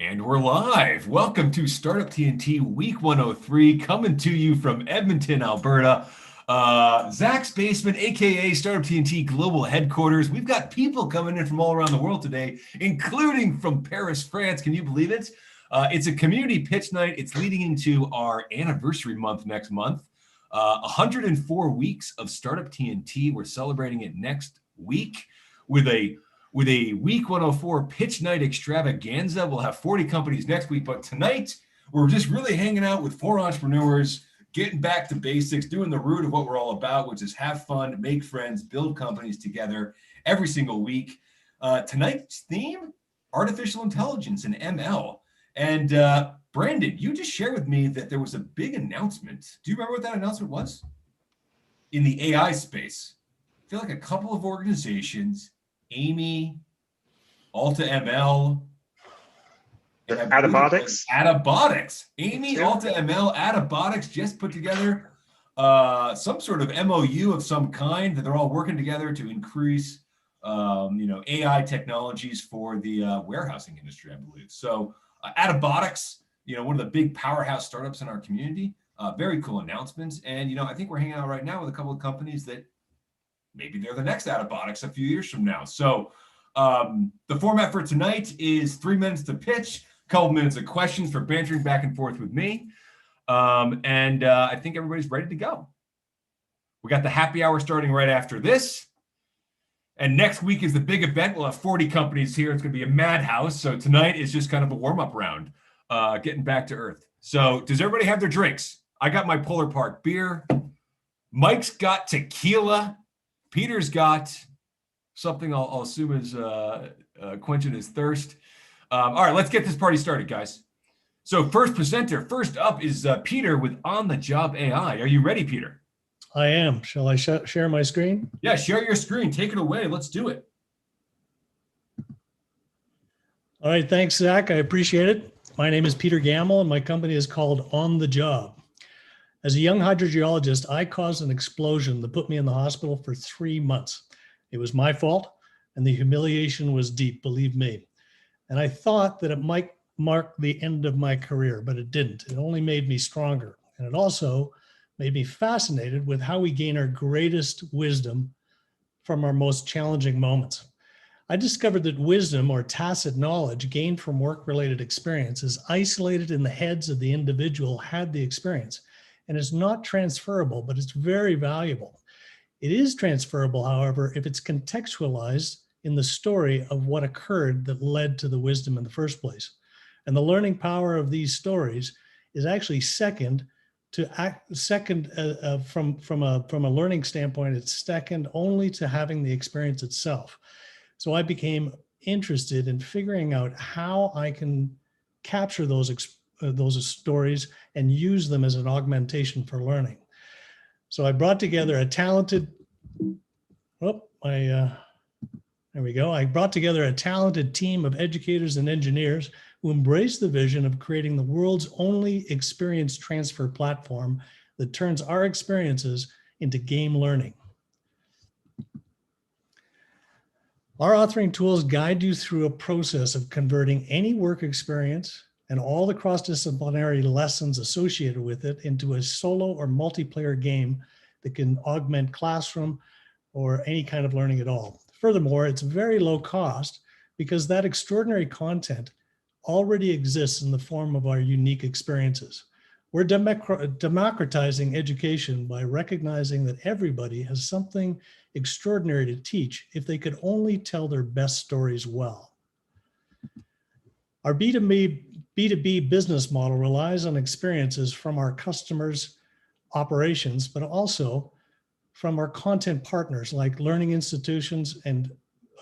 And we're live. Welcome to Startup TNT Week 103, coming to you from Edmonton, Alberta. Zach's basement, aka Startup TNT Global Headquarters. We've got people coming in from all around the world today, including from Paris, France. Can you believe it? It's a community pitch night. It's leading into our anniversary month next month. 104 weeks of Startup TNT. We're celebrating it next week with a Week 104 Pitch Night Extravaganza. We'll have 40 companies next week, but tonight we're just really hanging out with 4 entrepreneurs, getting back to basics, doing the root of what we're all about, which is have fun, make friends, build companies together every single week. Tonight's theme, artificial intelligence and ML. And Brandon, you just shared with me that there was a big announcement. Do you remember what that announcement was? In the AI space. I feel like a couple of organizations, Amy, AltaML, Adabotics. Amy, AltaML, Adabotics just put together some sort of MOU of some kind that they're all working together to increase, AI technologies for the warehousing industry, I believe. So Adabotics, one of the big powerhouse startups in our community. Very cool announcements. And, I think we're hanging out right now with a couple of companies that maybe they're the next Adabotics a few years from now. So the format for tonight is 3 minutes to pitch, a couple minutes of questions for bantering back and forth with me. And I think everybody's ready to go. We got the happy hour starting right after this. And next week is the big event. We'll have 40 companies here. It's going to be a madhouse. So tonight is just kind of a warm-up round, getting back to earth. So does everybody have their drinks? I got my Polar Park beer. Mike's got tequila. Peter's got something I'll assume is quenching his thirst. All right, let's get this party started, guys. So first up is Peter with OntheJob AI. Are you ready, Peter? I am. Shall I share my screen? Yeah, share your screen. Take it away. Let's do it. All right, thanks, Zach. I appreciate it. My name is Peter Gamble, and my company is called OntheJob. As a young hydrogeologist, I caused an explosion that put me in the hospital for 3 months. It was my fault, and the humiliation was deep, believe me. And I thought that it might mark the end of my career, but it didn't. It only made me stronger. And it also made me fascinated with how we gain our greatest wisdom from our most challenging moments. I discovered that wisdom, or tacit knowledge gained from work-related experience, is isolated in the heads of the individual who had the experience. And it's not transferable, but it's very valuable. It is transferable, however, if it's contextualized in the story of what occurred that led to the wisdom in the first place. And the learning power of these stories is actually from a learning standpoint, it's second only to having the experience itself. So I became interested in figuring out how I can capture those stories and use them as an augmentation for learning. So I brought together a talented, there we go. I brought together a talented team of educators and engineers who embrace the vision of creating the world's only experience transfer platform that turns our experiences into game learning. Our authoring tools guide you through a process of converting any work experience and all the cross-disciplinary lessons associated with it into a solo or multiplayer game that can augment classroom or any kind of learning at all. Furthermore, it's very low cost because that extraordinary content already exists in the form of our unique experiences. We're democratizing education by recognizing that everybody has something extraordinary to teach if they could only tell their best stories well. Our B2B business model relies on experiences from our customers' operations, but also from our content partners like learning institutions and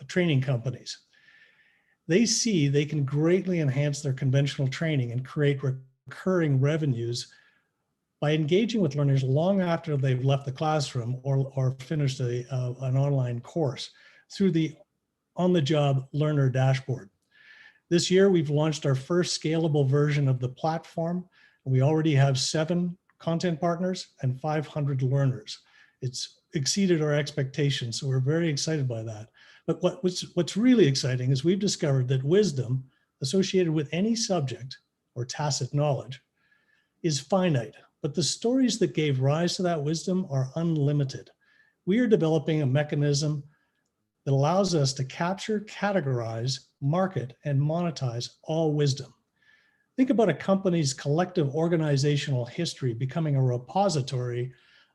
training companies. They see they can greatly enhance their conventional training and create recurring revenues by engaging with learners long after they've left the classroom or finished an online course through the on-the-job learner dashboard. This year, we've launched our first scalable version of the platform. We already have 7 content partners and 500 learners. It's exceeded our expectations, so we're very excited by that. But what's really exciting is we've discovered that wisdom, associated with any subject or tacit knowledge is finite, but the stories that gave rise to that wisdom are unlimited. We are developing a mechanism that allows us to capture, categorize, market, and monetize all wisdom. Think about a company's collective organizational history becoming a repository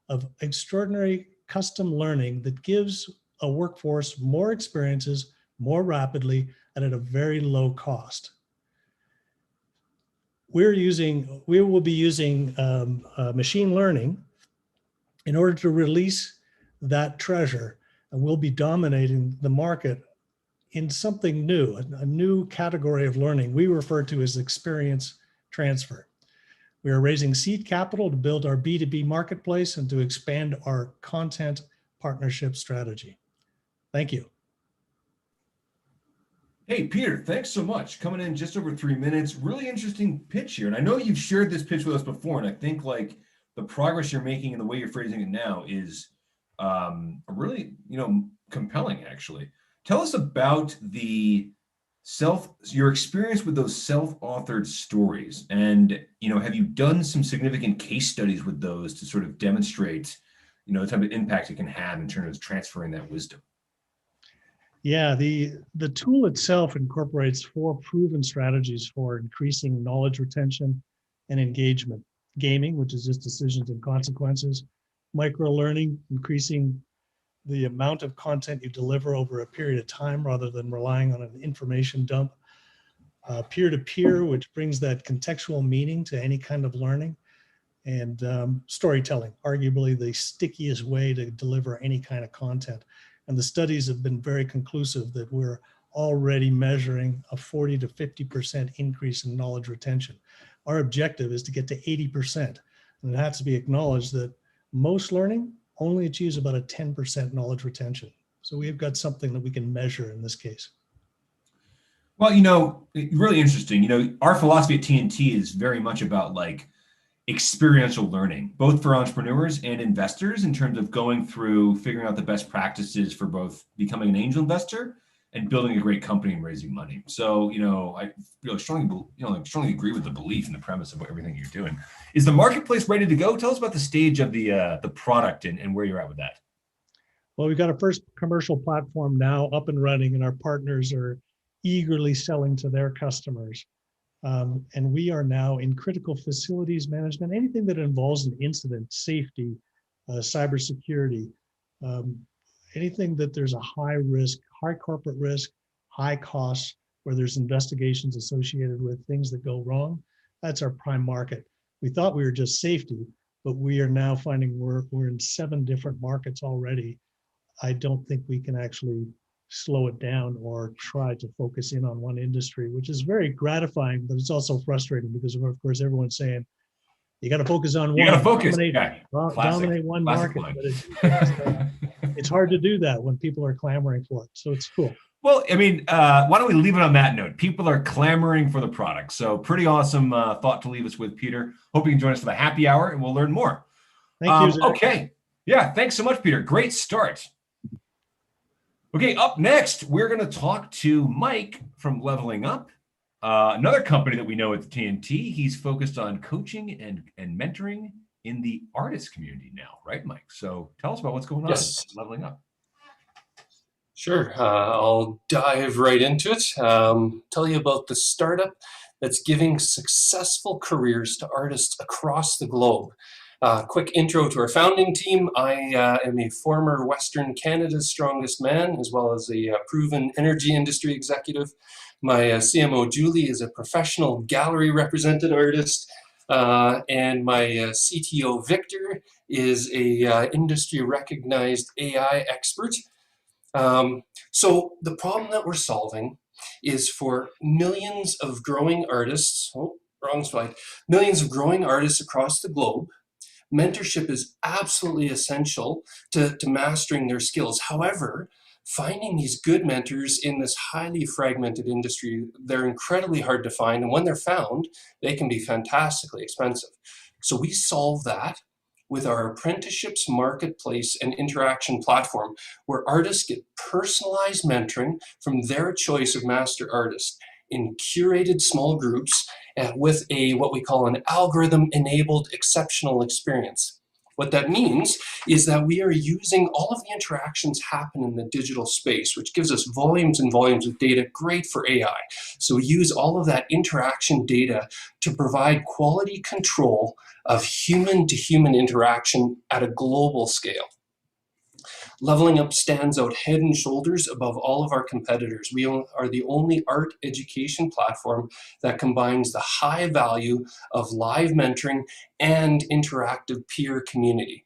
of extraordinary custom learning that gives a workforce more experiences more rapidly and at a very low cost. We will be using machine learning in order to release that treasure, and we'll be dominating the market in something new, a new category of learning we refer to as experience transfer. We are raising seed capital to build our B2B marketplace and to expand our content partnership strategy. Thank you. Hey, Peter, thanks so much. Coming in just over 3 minutes. Really interesting pitch here. And I know you've shared this pitch with us before, and I think like the progress you're making and the way you're phrasing it now is really, compelling, actually. Tell us about your experience with those self-authored stories. And, have you done some significant case studies with those to sort of demonstrate, the type of impact it can have in terms of transferring that wisdom? Yeah, the tool itself incorporates 4 proven strategies for increasing knowledge retention and engagement. Gaming, which is just decisions and consequences. Micro-learning, increasing the amount of content you deliver over a period of time rather than relying on an information dump. Peer-to-peer, which brings that contextual meaning to any kind of learning. And storytelling, arguably the stickiest way to deliver any kind of content. And the studies have been very conclusive that we're already measuring a 40 to 50% increase in knowledge retention. Our objective is to get to 80%. And it has to be acknowledged that most learning only achieves about a 10% knowledge retention. So we've got something that we can measure in this case. Well, really interesting. Our philosophy at TNT is very much about like experiential learning, both for entrepreneurs and investors in terms of going through figuring out the best practices for both becoming an angel investor and building a great company and raising money. So, I really strongly agree with the belief and the premise of everything you're doing. Is the marketplace ready to go? Tell us about the stage of the product and where you're at with that. Well, we've got a first commercial platform now up and running, and our partners are eagerly selling to their customers. And we are now in critical facilities management, anything that involves an incident, safety, cybersecurity, anything that there's a high risk, high corporate risk, high costs, where there's investigations associated with things that go wrong. That's our prime market. We thought we were just safety, but we are now finding we're in 7 different markets already. I don't think we can actually slow it down or try to focus in on one industry, which is very gratifying, but it's also frustrating because of course everyone's saying you got to focus on one. You got to focus. Dominate one market. But it's hard to do that when people are clamoring for it. So it's cool. Well, why don't we leave it on that note? People are clamoring for the product. So pretty awesome thought to leave us with, Peter. Hope you can join us for the happy hour and we'll learn more. Thank you, Zach. Okay. Yeah. Thanks so much, Peter. Great start. Okay, up next, we're going to talk to Mike from LevellingUp, another company that we know at the TNT. He's focused on coaching and mentoring in the artist community now, right, Mike? So tell us about what's going on at LevellingUp. Sure, I'll dive right into it. Tell you about the startup that's giving successful careers to artists across the globe. Quick intro to our founding team. I am a former Western Canada's strongest man, as well as a proven energy industry executive. My CMO, Julie, is a professional gallery represented artist. And my CTO, Victor, is a industry recognized AI expert. So the problem that we're solving is for millions of growing artists, millions of growing artists across the globe. Mentorship is absolutely essential to mastering their skills. However, finding these good mentors in this highly fragmented industry, they're incredibly hard to find. And when they're found, they can be fantastically expensive. So we solve that with our apprenticeships marketplace and interaction platform, where artists get personalized mentoring from their choice of master artist in curated small groups with what we call an algorithm-enabled exceptional experience. What that means is that we are using all of the interactions happen in the digital space, which gives us volumes and volumes of data, great for AI. So we use all of that interaction data to provide quality control of human-to-human interaction at a global scale. LevellingUp stands out head and shoulders above all of our competitors. We are the only art education platform that combines the high value of live mentoring and interactive peer community.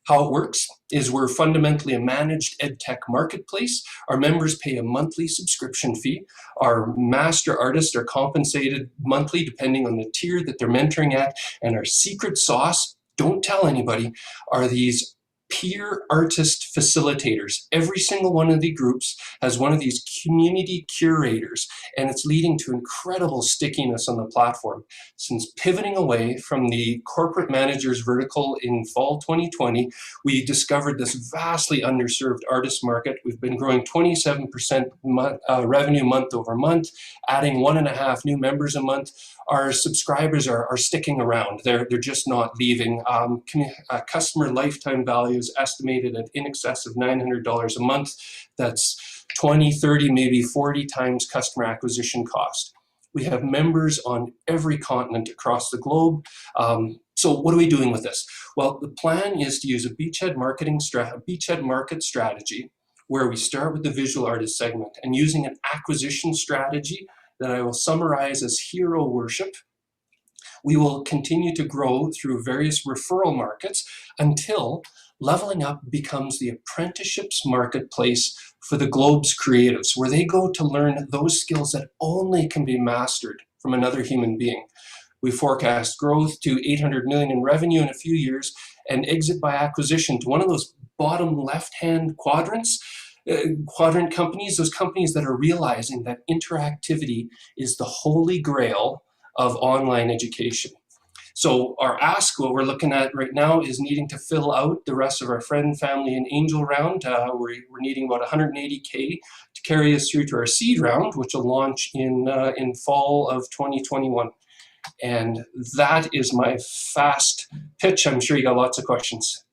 How it works is we're fundamentally a managed edtech marketplace. Our members pay a monthly subscription fee. Our master artists are compensated monthly depending on the tier that they're mentoring at. And our secret sauce, don't tell anybody, are these peer artist facilitators. Every single one of the groups has one of these community curators, and it's leading to incredible stickiness on the platform. Since pivoting away from the corporate managers vertical in fall 2020, we discovered this vastly underserved artist market. We've been growing 27% revenue month over month, adding 1.5 new members a month. Our subscribers are sticking around. They're just not leaving. Customer lifetime value is estimated at in excess of $900 a month. That's 20, 30, maybe 40 times customer acquisition cost. We have members on every continent across the globe. So what are we doing with this? Well, the plan is to use a beachhead market strategy where we start with the visual artist segment and using an acquisition strategy that I will summarize as hero worship. We will continue to grow through various referral markets until LevellingUp becomes the apprenticeships marketplace for the globe's creatives, where they go to learn those skills that only can be mastered from another human being. We forecast growth to 800 million in revenue in a few years and exit by acquisition to one of those bottom left-hand quadrant companies, those companies that are realizing that interactivity is the holy grail of online education. So our ask, what we're looking at right now, is needing to fill out the rest of our friend, family, and angel round. We're needing about 180K to carry us through to our seed round, which will launch in fall of 2021. And that is my fast pitch. I'm sure you got lots of questions.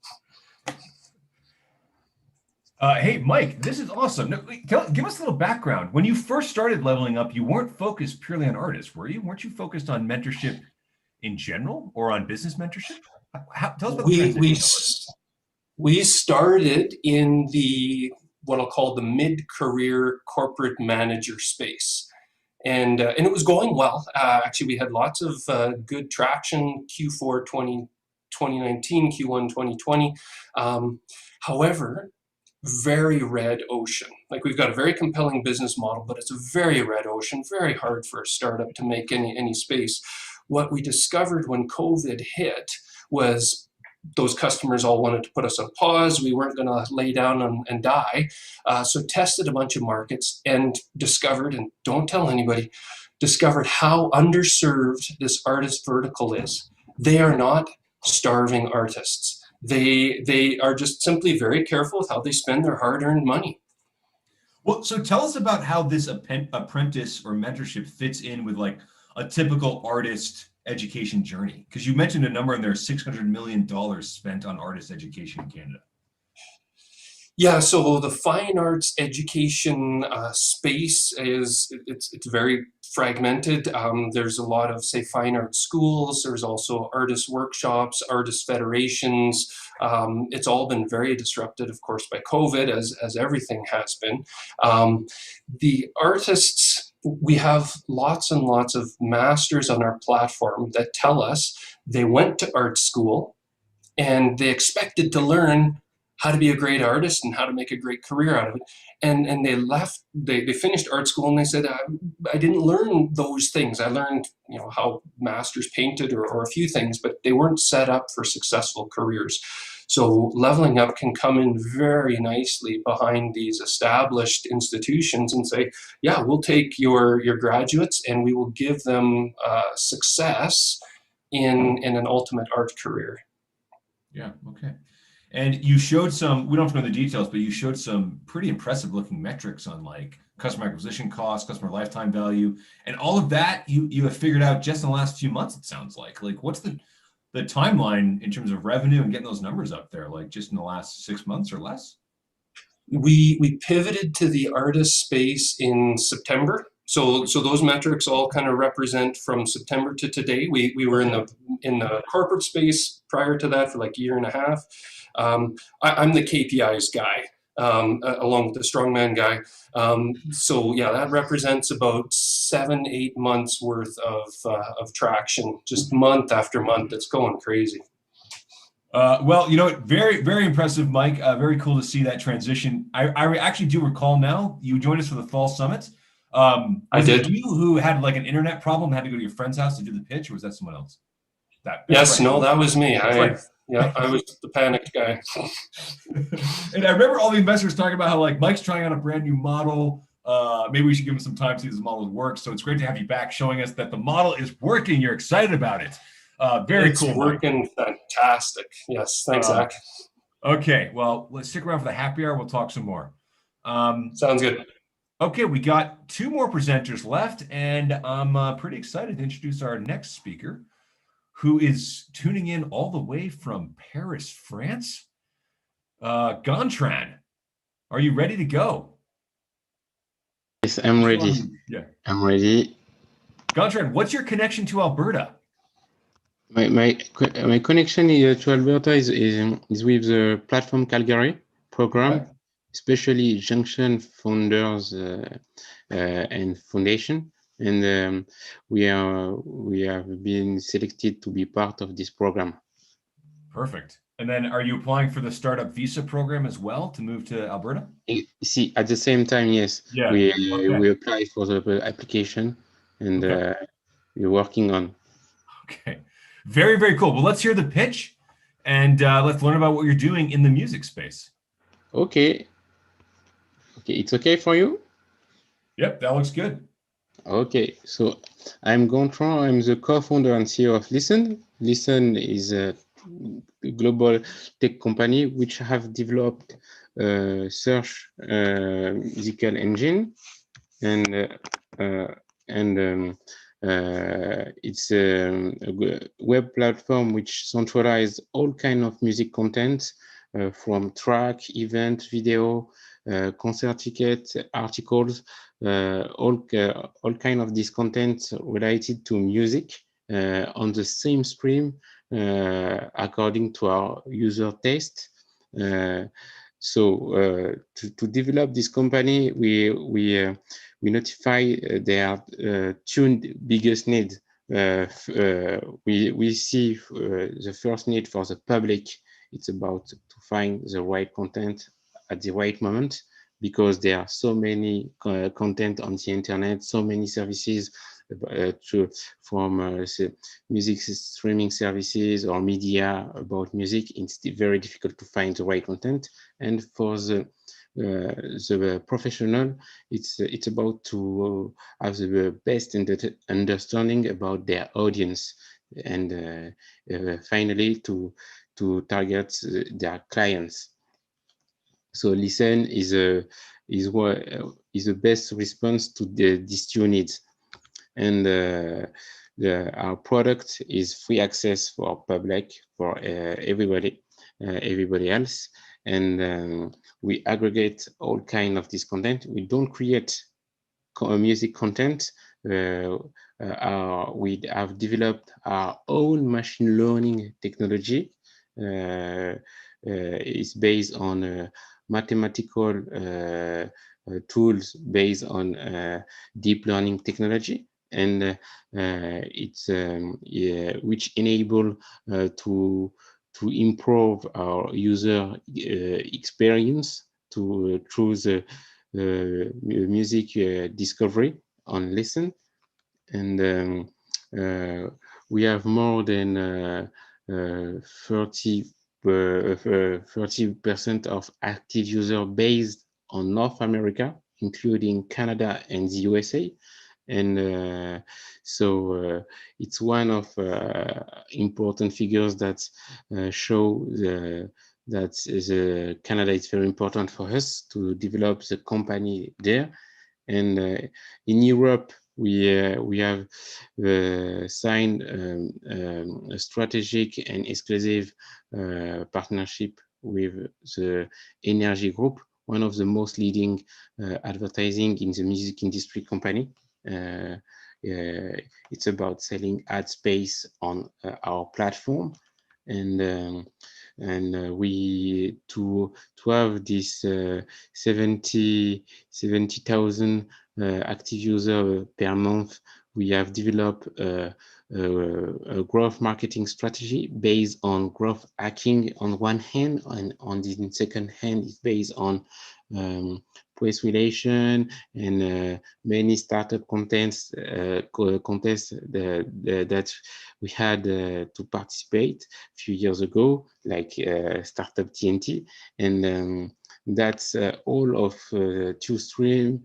Hey, Mike, this is awesome. Give us a little background. When you first started LevellingUp, you weren't focused purely on artists, were you? Weren't you focused on mentorship in general or on business mentorship? Tell us about the transition. We started in what I'll call the mid-career corporate manager space. And it was going well. Actually, we had lots of good traction, Q4 2019, Q1 2020. However, very red ocean. Like, we've got a very compelling business model, but it's a very red ocean, very hard for a startup to make any space. What we discovered when COVID hit was those customers all wanted to put us on pause. We weren't going to lay down and die. So tested a bunch of markets and discovered, and don't tell anybody, discovered how underserved this artist vertical is. They are not starving artists. They are just simply very careful with how they spend their hard-earned money. Well, so tell us about how this apprentice or mentorship fits in with like a typical artist education journey. Because you mentioned a number in there, $600 million spent on artist education in Canada. Yeah, so the fine arts education space it's very fragmented. There's a lot of, say, fine arts schools. There's also artist workshops, artist federations. It's all been very disrupted, of course, by COVID, as everything has been. The artists, we have lots and lots of masters on our platform that tell us they went to art school and they expected to learn how to be a great artist and how to make a great career out of it. And they left, they finished art school and they said, I didn't learn those things. I learned, how masters painted or a few things, but they weren't set up for successful careers. So LevellingUp can come in very nicely behind these established institutions and say, yeah, we'll take your graduates and we will give them success in an ultimate art career. Yeah, okay. And you showed some, we don't have to know the details, but you showed some pretty impressive looking metrics on like customer acquisition costs, customer lifetime value, and all of that you have figured out just in the last few months, it sounds like. Like what's the timeline in terms of revenue and getting those numbers up there, like just in the last 6 months or less? We pivoted to the artist space in September. So those metrics all kind of represent from September to today. We were in the corporate space prior to that for like a year and a half. I'm the KPIs guy, along with the strongman guy. So yeah, that represents about 7-8 months worth of traction, just month after month. It's going crazy. Well, you know, very, very impressive, Mike. Very cool to see that transition. I actually do recall now, you joined us for the fall summit. I Was did. it you who had like an internet problem, had to go to your friend's house to do the pitch, or was that someone else? Yes, Right. no, that was me. Right. I was the panicked guy. And I remember all the investors talking about how like Mike's trying out a brand new model. Maybe we should give him some time to see this model work. So it's great to have you back showing us that the model is working. You're excited about it. Very It's cool. working fantastic. Yes, thanks, Zach. Okay, well, let's stick around for the happy hour. We'll talk some more. Sounds good. Okay, we got 2 more presenters left, and I'm pretty excited to introduce our next speaker, who is tuning in all the way from Paris, France. Gontran, are you ready to go? Yes, I'm ready. Yeah. I'm ready. Gontran, what's your connection to Alberta? My connection to Alberta is with the Platform Calgary program, Okay. especially Junction Founders and Foundation, and we have been selected to be part of this program. Perfect. And then, are you applying for the Startup Visa program as well to move to Alberta? See, at the same time, yes, Yeah. we apply for the application, and we're working on. Okay. Very, very cool. Well, let's hear the pitch, and let's learn about what you're doing in the music space. Okay, it's okay for you? Yep, that looks good. Okay, so I'm Gontran. I'm the co-founder and CEO of Listen. Listen is a global tech company which have developed a search musical engine, and it's a web platform which centralizes all kind of music content from track, event, video, concert tickets, articles, all kind of this content related to music on the same stream according to our user taste. So to develop this company, we notify their two biggest needs. We see the first need for the public. It's about to find the right content at the right moment, because there are so many content on the internet, so many services from music streaming services or media about music. It's very difficult to find the right content. And for the professional, it's about to have the best understanding about their audience, and finally to target their clients. So Listen is the best response to these two needs, and our product is free access for public, for everybody else, and we aggregate all kind of this content. We don't create music content. We have developed our own machine learning technology. It's based on mathematical tools based on deep learning technology, and it's which enable to improve our user experience through the music discovery on Listen. And we have more than 30% of active user based on North America, including Canada and the USA. And so it's one of important figures that show that is Canada is very important for us to develop the company there. And in Europe, we have signed a strategic and exclusive partnership with the Energy Group, one of the most leading advertising in the music industry company. It's about selling ad space on our platform, and we to have this 70,000 active user per month. We have developed a growth marketing strategy based on growth hacking on one hand, and on the second hand is based on press relation and many startup contests that we had to participate a few years ago, like Startup TNT, and that's all of TwoStream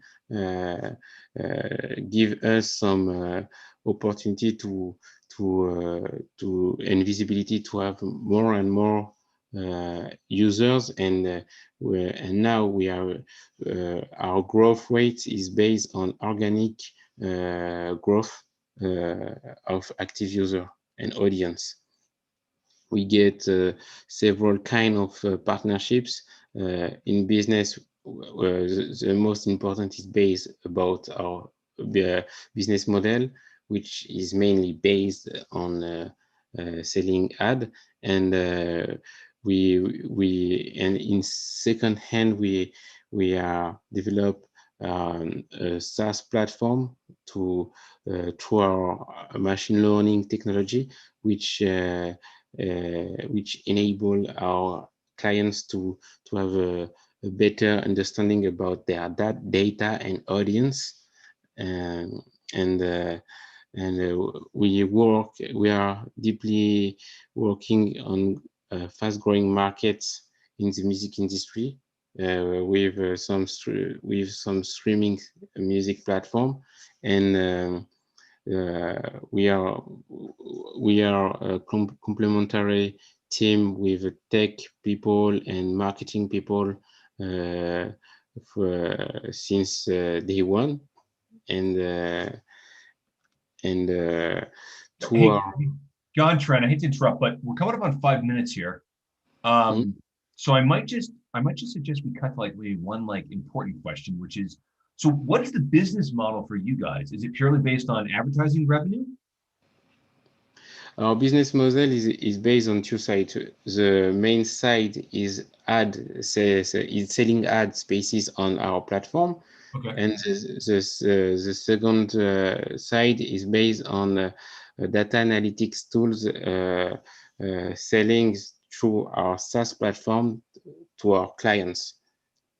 give us some opportunity to and visibility to have more and more users, and now we are our growth rate is based on organic growth of active user and audience. We get several kind of partnerships in business. The most important is based about our business model, which is mainly based on selling ad, and and in second hand we are develop a SaaS platform to through our machine learning technology, which enable our clients to have a better understanding about their data and audience, and we are deeply working on fast-growing markets in the music industry with some streaming music platform, and we are a complementary team with tech people and marketing people since day one, and John, Trent, I hate to interrupt, but we're coming up on 5 minutes here. So I might just suggest we cut to like maybe one like important question, which is, so what is the business model for you guys? Is it purely based on advertising revenue? Our business model is based on two sides. The main side is selling ad spaces on our platform. Okay. And the second side is based on data analytics tools selling through our SaaS platform to our clients,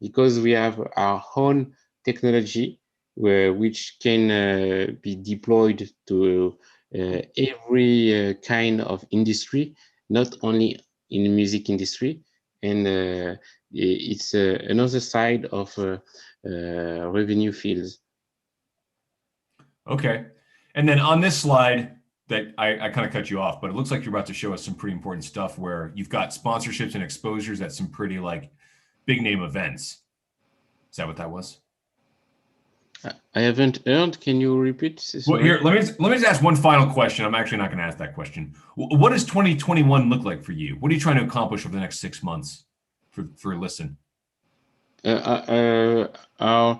because we have our own technology which can be deployed to every kind of industry, not only in the music industry, and it's another side of revenue fields. Okay, and then on this slide that I kind of cut you off, but it looks like you're about to show us some pretty important stuff where you've got sponsorships and exposures at some pretty like big name events. Is that what that was? I haven't heard. Can you repeat this? Well, here, let me just ask one final question. I'm actually not going to ask that question. What does 2021 look like for you? What are you trying to accomplish over the next 6 months for Listen? Our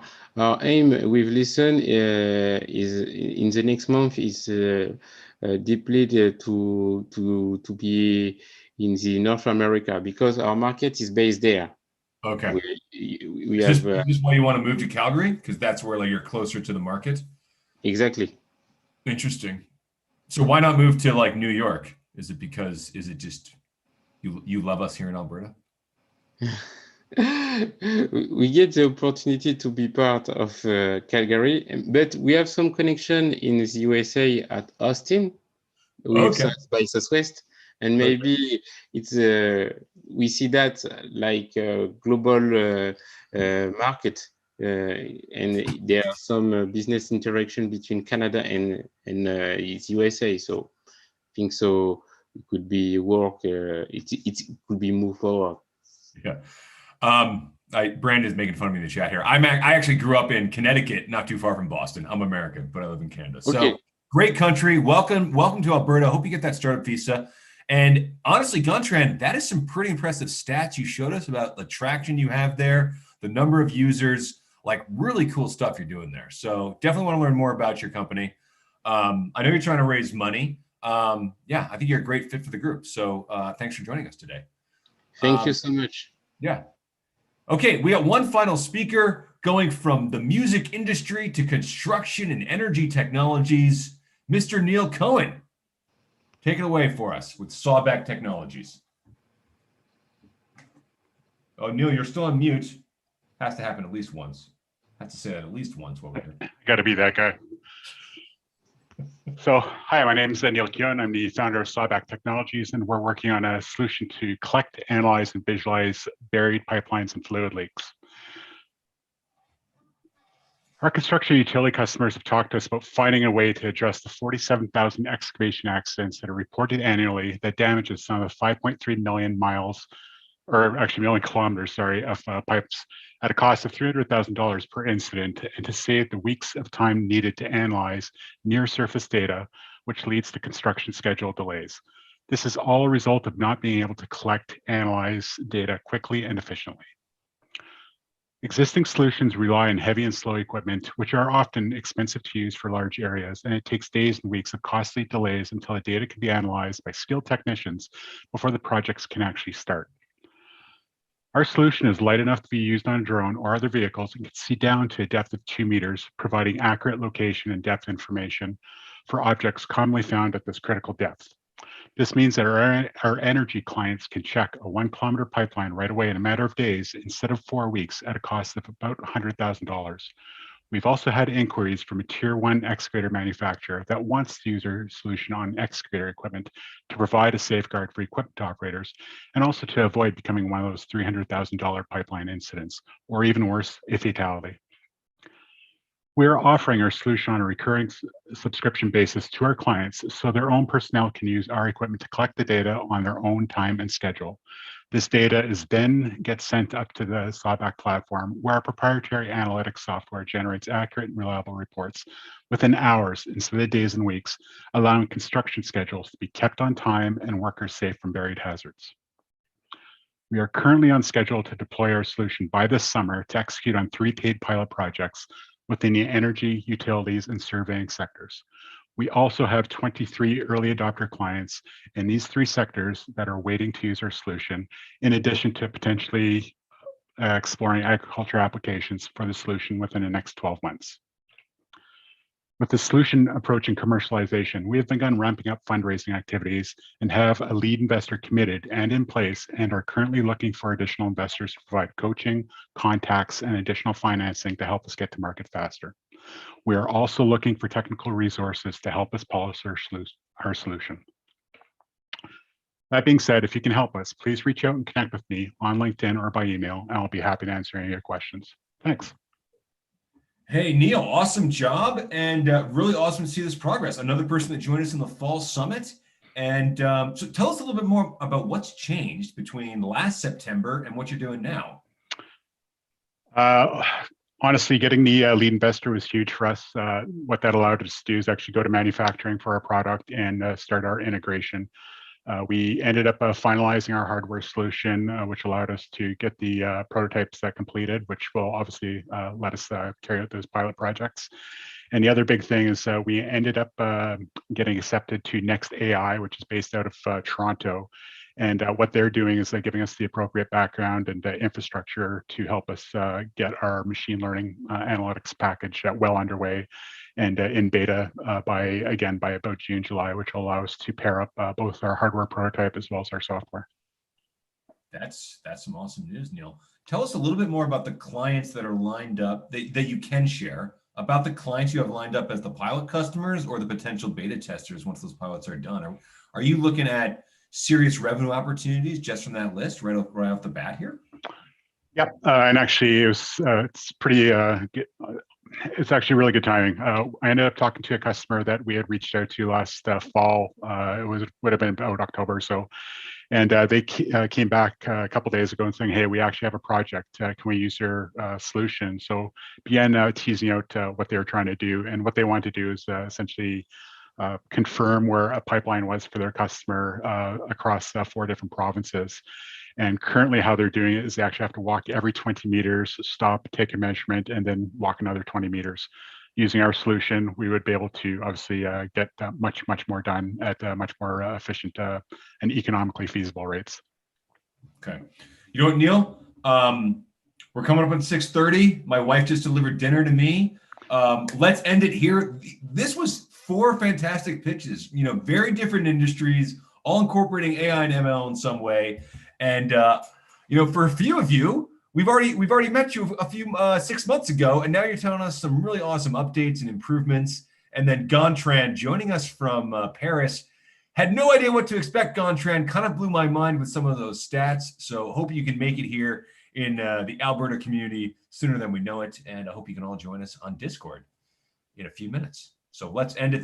aim with Listen is in the next month is deeply to be in the North America, because our market is based there. Okay. Is this why you want to move to Calgary? Because that's where like you're closer to the market? Exactly. Interesting. So why not move to like New York? Is it just you love us here in Alberta? We get the opportunity to be part of Calgary, but we have some connection in the USA at Austin with South by Southwest. And maybe it's we see that like a global market, and there are some business interaction between Canada and USA. So I think so it could be work. It could be move forward. Yeah. Brandon's making fun of me in the chat here. I actually grew up in Connecticut, not too far from Boston. I'm American, but I live in Canada. Okay. So great country. Welcome to Alberta. Hope you get that startup visa. And honestly, Guntran, that is some pretty impressive stats you showed us about the traction you have there, the number of users, like really cool stuff you're doing there. So definitely want to learn more about your company. I know you're trying to raise money. Yeah, I think you're a great fit for the group. So thanks for joining us today. Thank you so much. Yeah. Okay, we got one final speaker going from the music industry to construction and energy technologies, Mr. Neil Cohen. Take it away for us with Sawback Technologies. Oh, Neil, you're still on mute. Has to happen at least once. Have to say that at least once while we're here. Got to be that guy. So, hi, my name is Neil Cohen. I'm the founder of Sawback Technologies, and we're working on a solution to collect, analyze, and visualize buried pipelines and fluid leaks. Our construction utility customers have talked to us about finding a way to address the 47,000 excavation accidents that are reported annually that damages some of the 5.3 million miles, or actually million kilometers, sorry, of pipes at a cost of $300,000 per incident, and to save the weeks of time needed to analyze near surface data, which leads to construction schedule delays. This is all a result of not being able to collect, analyze data quickly and efficiently. Existing solutions rely on heavy and slow equipment, which are often expensive to use for large areas, and it takes days and weeks of costly delays until the data can be analyzed by skilled technicians before the projects can actually start. Our solution is light enough to be used on a drone or other vehicles and can see down to a depth of 2 meters, providing accurate location and depth information for objects commonly found at this critical depth. This means that our energy clients can check a 1 kilometer pipeline right away in a matter of days instead of 4 weeks at a cost of about $100,000. We've also had inquiries from a tier 1 excavator manufacturer that wants to use our solution on excavator equipment to provide a safeguard for equipment operators, and also to avoid becoming one of those $300,000 pipeline incidents, or even worse, a fatality. We're offering our solution on a recurring subscription basis to our clients so their own personnel can use our equipment to collect the data on their own time and schedule. This data is then gets sent up to the Sawback platform, where our proprietary analytics software generates accurate and reliable reports within hours instead of days and weeks, allowing construction schedules to be kept on time and workers safe from buried hazards. We are currently on schedule to deploy our solution by this summer to execute on 3 paid pilot projects within the energy, utilities, and surveying sectors. We also have 23 early adopter clients in these 3 sectors that are waiting to use our solution, in addition to potentially exploring agriculture applications for the solution within the next 12 months. With the solution approaching commercialization, we have begun ramping up fundraising activities and have a lead investor committed and in place, and are currently looking for additional investors to provide coaching, contacts, and additional financing to help us get to market faster. We are also looking for technical resources to help us polish our solution. That being said, if you can help us, please reach out and connect with me on LinkedIn or by email, and I'll be happy to answer any of your questions. Thanks. Hey, Neil, awesome job, and really awesome to see this progress. Another person that joined us in the Fall Summit. And so tell us a little bit more about what's changed between last September and what you're doing now. Honestly, getting the lead investor was huge for us. What that allowed us to do is actually go to manufacturing for our product and start our integration. We ended up finalizing our hardware solution, which allowed us to get the prototypes that completed, which will obviously let us carry out those pilot projects. And the other big thing is we ended up getting accepted to Next AI, which is based out of Toronto. And what they're doing is they're giving us the appropriate background and infrastructure to help us get our machine learning analytics package well underway and in beta by about June, July, which will allow us to pair up both our hardware prototype as well as our software. That's some awesome news, Neil. Tell us a little bit more about the clients that are lined up that you can share, about the clients you have lined up as the pilot customers or the potential beta testers once those pilots are done. Are you looking at serious revenue opportunities just from that list right off the bat here? Yep, and actually it's pretty it's actually really good timing. I ended up talking to a customer that we had reached out to last fall. Would have been about October or so, And they came back a couple days ago and saying, hey, we actually have a project. Can we use your solution? So began teasing out what they were trying to do. And what they wanted to do is essentially confirm where a pipeline was for their customer across 4 different provinces. And currently how they're doing it is they actually have to walk every 20 meters, stop, take a measurement, and then walk another 20 meters. Using our solution, we would be able to obviously get much more done at much more efficient and economically feasible rates. Okay. You know what, Neil? We're coming up on 6:30. My wife just delivered dinner to me. Let's end it here. This was 4 fantastic pitches, very different industries, all incorporating AI and ML in some way. And, for a few of you, we've already met you a few 6 months ago, and now you're telling us some really awesome updates and improvements. And then Gontran joining us from Paris. Had no idea what to expect, Gontran. Kind of blew my mind with some of those stats. So hope you can make it here in the Alberta community sooner than we know it. And I hope you can all join us on Discord in a few minutes. So let's end it